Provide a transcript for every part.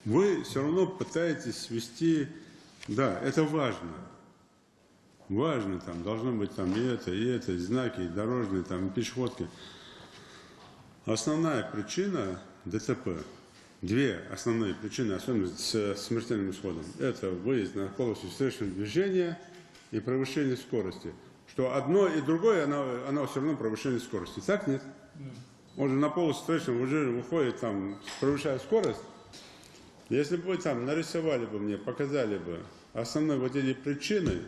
Вы все равно пытаетесь свести, да, это важно. Важно, там, должно быть там и это, и знаки, и дорожные, там, и пешеходки. Основная причина ДТП, две основные причины, особенно с смертельным исходом, это выезд на полосу встречного движения и превышение скорости. Что одно и другое, оно все равно превышение скорости. Так нет? Он же на полосу встречного уже выходит, там, превышая скорость. Если бы вы там нарисовали бы мне, показали бы основные вот эти причины,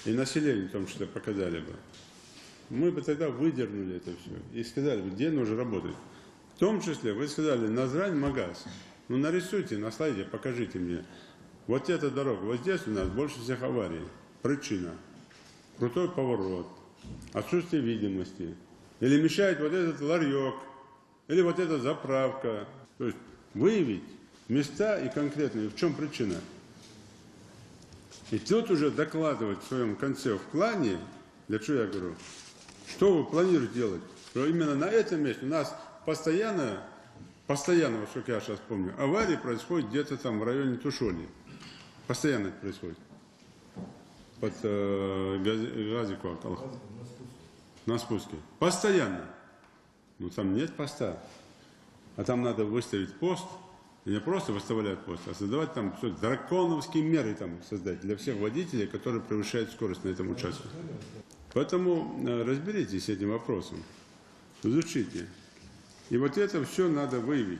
и население в том числе показали бы, мы бы тогда выдернули это все и сказали бы, где нужно работать. В том числе вы сказали Назрань, Магаз. Ну нарисуйте на слайде, покажите мне. Вот эта дорога, вот здесь у нас больше всех аварий. Причина. Крутой поворот, отсутствие видимости. Или мешает вот этот ларек, или вот эта заправка. То есть выявить места и конкретные, в чем причина. И тут уже докладывать в своем конце в плане, для чего я говорю, что вы планируете делать, что именно на этом месте у нас постоянно, сколько я сейчас помню, аварии происходят где-то там в районе Тушоли. Постоянно это происходит. Под Газику, на спуске. Постоянно. Но там нет поста. А там надо выставить пост. И не просто выставлять пост, а создавать там драконовские меры там создать для всех водителей, которые превышают скорость на этом участке. Поэтому разберитесь с этим вопросом, изучите. И вот это все надо выявить.